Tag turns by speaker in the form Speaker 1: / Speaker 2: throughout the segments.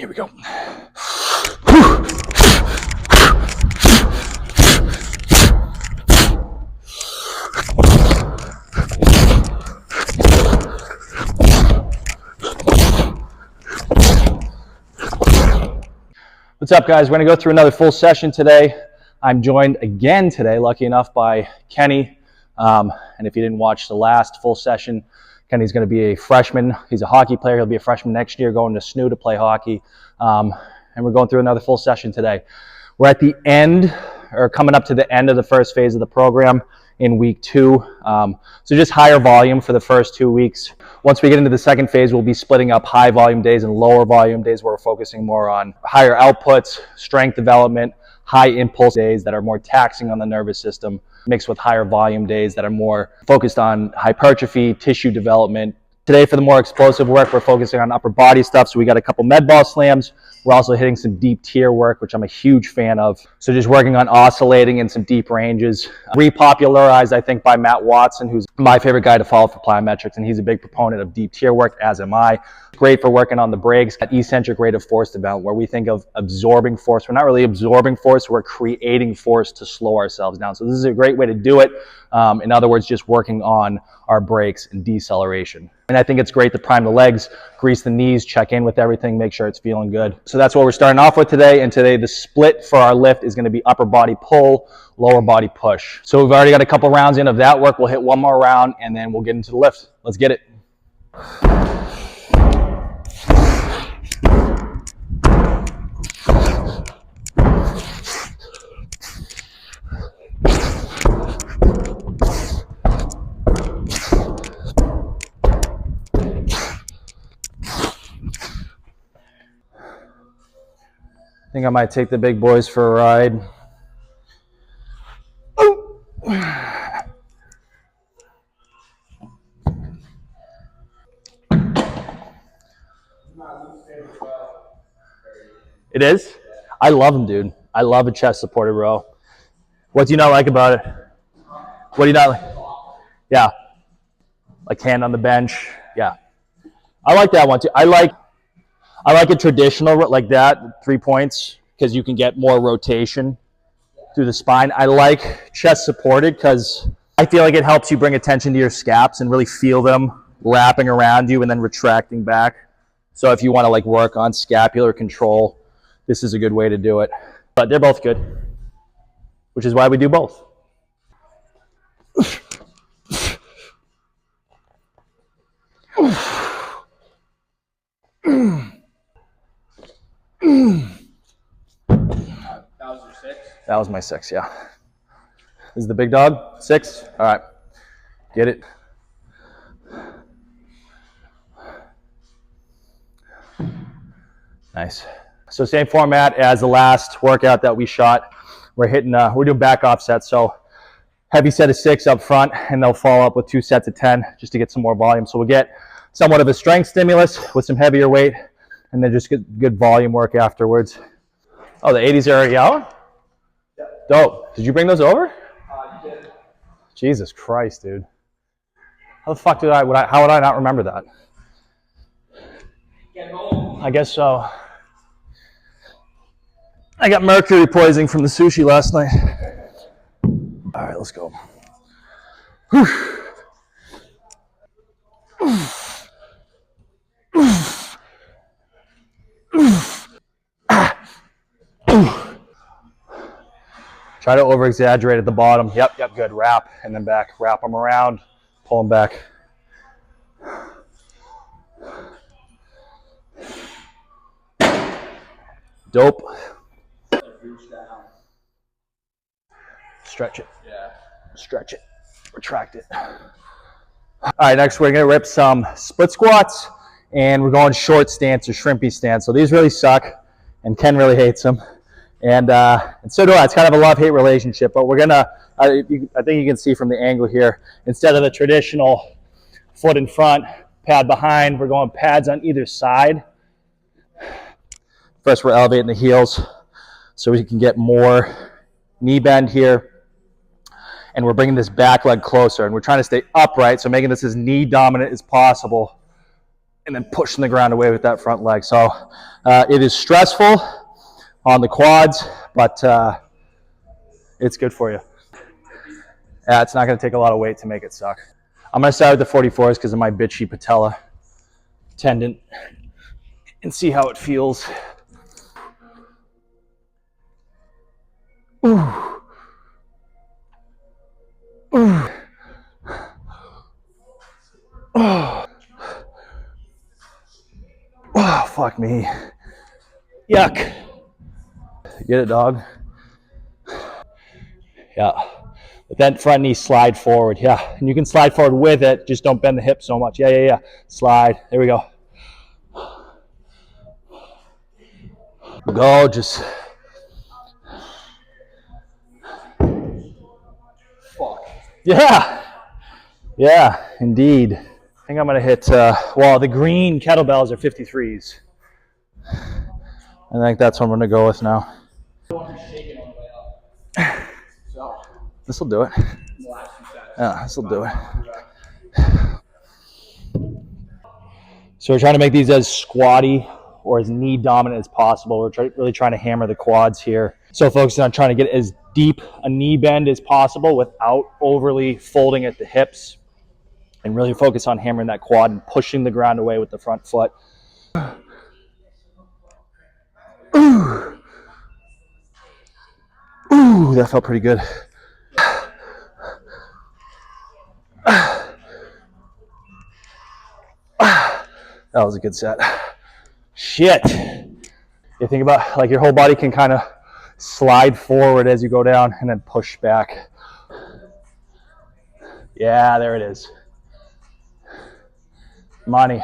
Speaker 1: Here we go. What's up, guys? We're going to go through another full session today. I'm joined again today, lucky enough, by Kenny. And if you didn't watch the last full session, Kenny's going to be a freshman. He's a hockey player. He'll be a freshman next year, going to SNU to play hockey. And we're going through another full session today. We're at the end, or coming up to the end of the first phase of the program in week 2. So just higher volume for the first 2 weeks. Once we get into the second phase, we'll be splitting up high volume days and lower volume days where we're focusing more on higher outputs, strength development, high impulse days that are more taxing on the nervous system, mixed with higher volume days that are more focused on hypertrophy, tissue development. Today, for the more explosive work, we're focusing on upper body stuff. So we got a couple med ball slams. We're also hitting some deep tier work, which I'm a huge fan of. So just working on oscillating in some deep ranges. Repopularized, I think, by Matt Watson, who's my favorite guy to follow for plyometrics, and he's a big proponent of deep tier work, as am I. Great for working on the brakes, that eccentric rate of force development, where we think of absorbing force. We're not really absorbing force, we're creating force to slow ourselves down. So this is a great way to do it. In other words, just working on our brakes and deceleration. And I think it's great to prime the legs, grease the knees, check in with everything, make sure it's feeling good. So that's what we're starting off with today. And today the split for our lift is going to be upper body pull, lower body push. So we've already got a couple rounds in of that work. We'll hit one more round and then we'll get into the lift. Let's get it. I think I might take the big boys for a ride. Oh. It is? I love them, dude. I love a chest supported row. What do you not like about it? What do you not like? Yeah. Like hand on the bench. Yeah. I like that one too. I like a traditional like that, 3 points, because you can get more rotation through the spine. I like chest supported because I feel like it helps you bring attention to your scaps and really feel them wrapping around you and then retracting back. So if you want to like work on scapular control, this is a good way to do it. But they're both good, which is why we do both. That was my 6, yeah. This is the big dog? 6? All right. Get it. Nice. So same format as the last workout that we shot. We're doing back offsets. So heavy set of 6 up front, and they'll follow up with 2 sets of 10 just to get some more volume. So we'll get somewhat of a strength stimulus with some heavier weight, and then just get good volume work afterwards. Oh, the 80s are already out? Dope. Did you bring those over? You did. Jesus Christ, dude. How the fuck how would I not remember that? Get home. I guess so. I got mercury poisoning from the sushi last night. All right, let's go. Whew. Try to over-exaggerate at the bottom. Yep, good. Wrap, and then back. Wrap them around, pull them back. Dope. Stretch it. Yeah. Stretch it. Retract it. All right, next we're going to rip some split squats, and we're going short stance or shrimpy stance. So these really suck, and Ken really hates them. And so do I. It's kind of a love-hate relationship, but we're gonna, I think you can see from the angle here, instead of the traditional foot in front, pad behind, we're going pads on either side. First, we're elevating the heels so we can get more knee bend here. And we're bringing this back leg closer, and we're trying to stay upright, so making this as knee dominant as possible. and then pushing the ground away with that front leg. So it is stressful on the quads, but it's good for you. Yeah, it's not going to take a lot of weight to make it suck. I'm going to start with the 44s because of my bitchy patella tendon and see how it feels. Ooh. Ooh. Oh. Oh, fuck me. Yuck. Get it, dog? Yeah. Let that front knee slide forward. Yeah. And you can slide forward with it. Just don't bend the hip so much. Yeah. Slide. There we go. Go. Just. Fuck. Yeah, indeed. I think I'm going to hit, well, the green kettlebells are 53s. I think that's what I'm going to go with now. This will do it. Yeah, this will do it. So we're trying to make these as squatty or as knee dominant as possible. We're really trying to hammer the quads here. So focusing on trying to get as deep a knee bend as possible without overly folding at the hips, and really focus on hammering that quad and pushing the ground away with the front foot. Ooh, that felt pretty good. That was a good set. Shit. You think about like your whole body can kind of slide forward as you go down and then push back. Yeah, there it is. Money.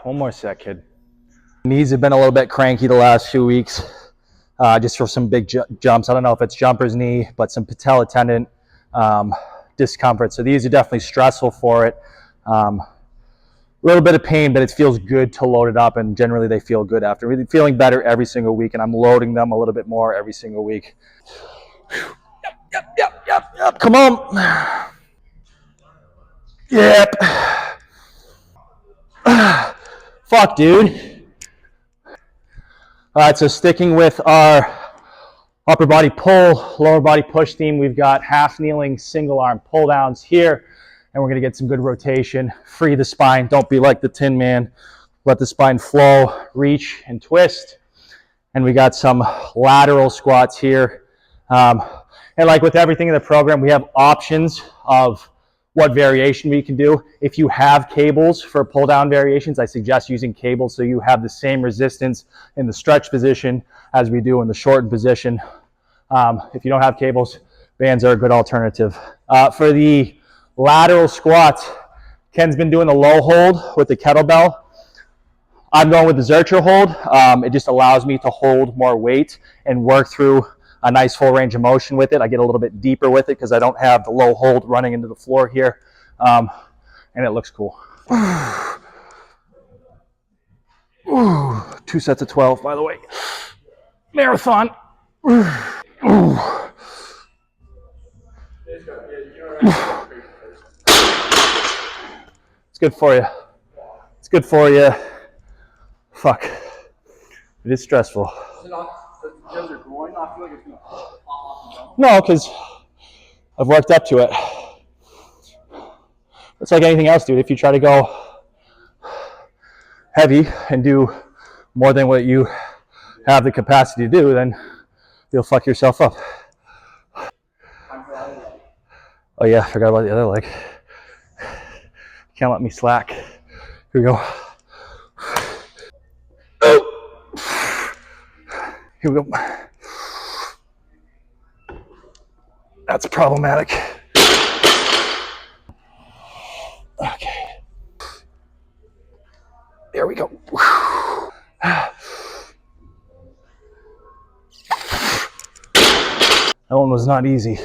Speaker 1: One more set, kid. Knees have been a little bit cranky the last few weeks, just for some big jumps. I don't know if it's jumper's knee, but some patella tendon discomfort. So these are definitely stressful for it. A little bit of pain, but it feels good to load it up, and generally they feel good after. Really feeling better every single week, and I'm loading them a little bit more every single week. Yep. Come on. Yep. Fuck, dude. All right, so sticking with our upper body pull, lower body push theme, we've got half kneeling single arm pull downs here, and we're gonna get some good rotation. Free the spine, don't be like the Tin Man. Let the spine flow, reach and twist. And we got some lateral squats here. And like with everything in the program, we have options of what variation we can do. If you have cables for pull down variations, I suggest using cables so you have the same resistance in the stretch position as we do in the shortened position. If you don't have cables, bands are a good alternative. For the lateral squats, Ken's been doing the low hold with the kettlebell. I'm going with the Zercher hold. It just allows me to hold more weight and work through a nice full range of motion with it. I get a little bit deeper with it because I don't have the low hold running into the floor here. And it looks cool. Ooh, 2 sets of 12, by the way. Marathon. It's good for you. It's good for you. Fuck. It is stressful. No, because I've worked up to it. It's like anything else, dude. If you try to go heavy and do more than what you have the capacity to do, then you'll fuck yourself up. Oh yeah, I forgot about the other leg. Can't let me slack. Here we go. Oh. Here we go. That's problematic. Okay. There we go. That one was not easy.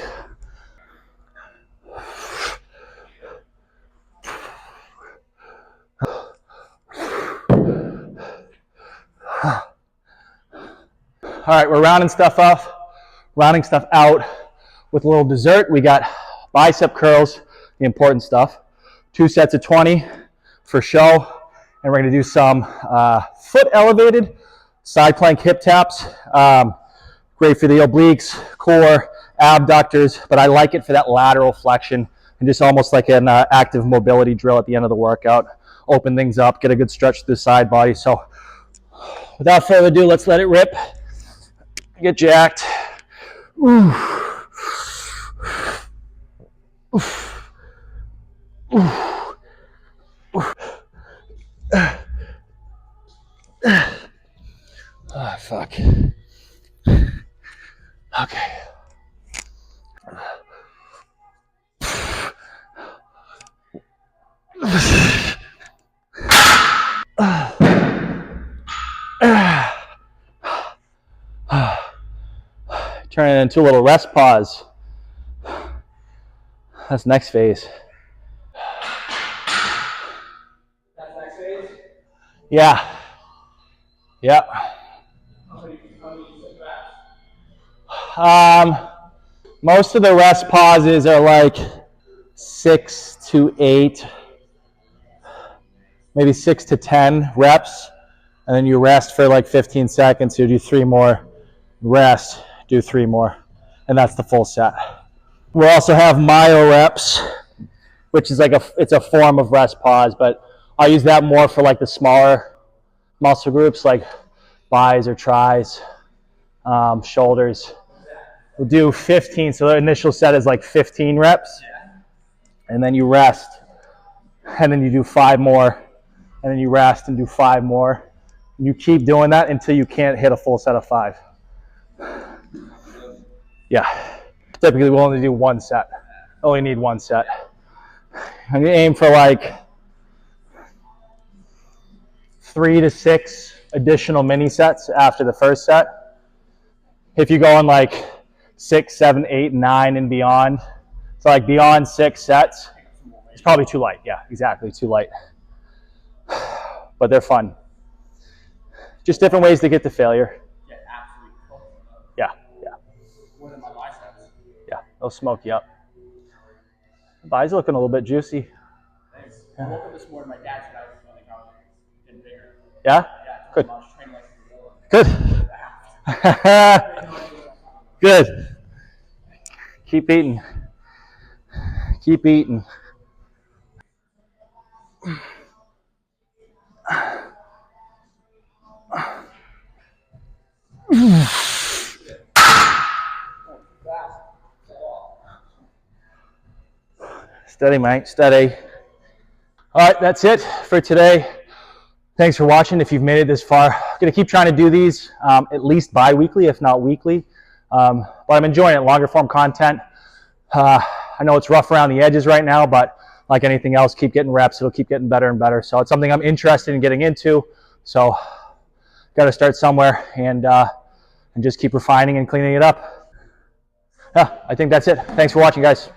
Speaker 1: All right, we're rounding stuff out with a little dessert. We got bicep curls, the important stuff. 2 sets of 20 for show. And we're gonna do some foot elevated side plank hip taps. Great for the obliques, core, abductors, but I like it for that lateral flexion and just almost like an active mobility drill at the end of the workout. Open things up, get a good stretch to the side body. So without further ado, let's let it rip. Get jacked. Ooh. Oof. Oof. Oof. Oh, fuck. Okay. Turn it into a little rest pause. That's next phase. That's next phase? Yeah. Yep. Most of the rest pauses are like 6 to 8, maybe 6 to 10 reps, and then you rest for like 15 seconds. You do 3 more, rest, do 3 more, and that's the full set. We'll also have myo reps, which is like it's a form of rest pause, but I'll use that more for like the smaller muscle groups like buys or tries, shoulders. We'll do 15, so the initial set is like 15 reps, and then you rest, and then you do 5 more, and then you rest and do 5 more. You keep doing that until you can't hit a full set of 5. Yeah, typically we'll only do 1 set. Only need 1 set. I'm gonna aim for like 3 to 6 additional mini sets after the first set. If you go on like 6, 7, 8, 9 and beyond, so like beyond 6 sets, it's probably too light. Yeah, exactly, too light. But they're fun. Just different ways to get to failure. Yeah, absolutely. Yeah, yeah. More than my biceps. Yeah, they'll smoke you up. The thighs are looking a little bit juicy. Thanks. Yeah. I woke up this morning, my dad said I was feeling like I was getting bigger. Yeah? Yeah. Good. Good. Good. Keep eating. Keep eating. Steady, Mike, steady. All right, that's it for today. Thanks for watching. If you've made it this far, I'm going to keep trying to do these at least bi-weekly, if not weekly. But I'm enjoying it, longer form content. I know it's rough around the edges right now, but like anything else, keep getting reps. It'll keep getting better and better. So it's something I'm interested in getting into. So got to start somewhere and just keep refining and cleaning it up. Yeah, I think that's it. Thanks for watching, guys.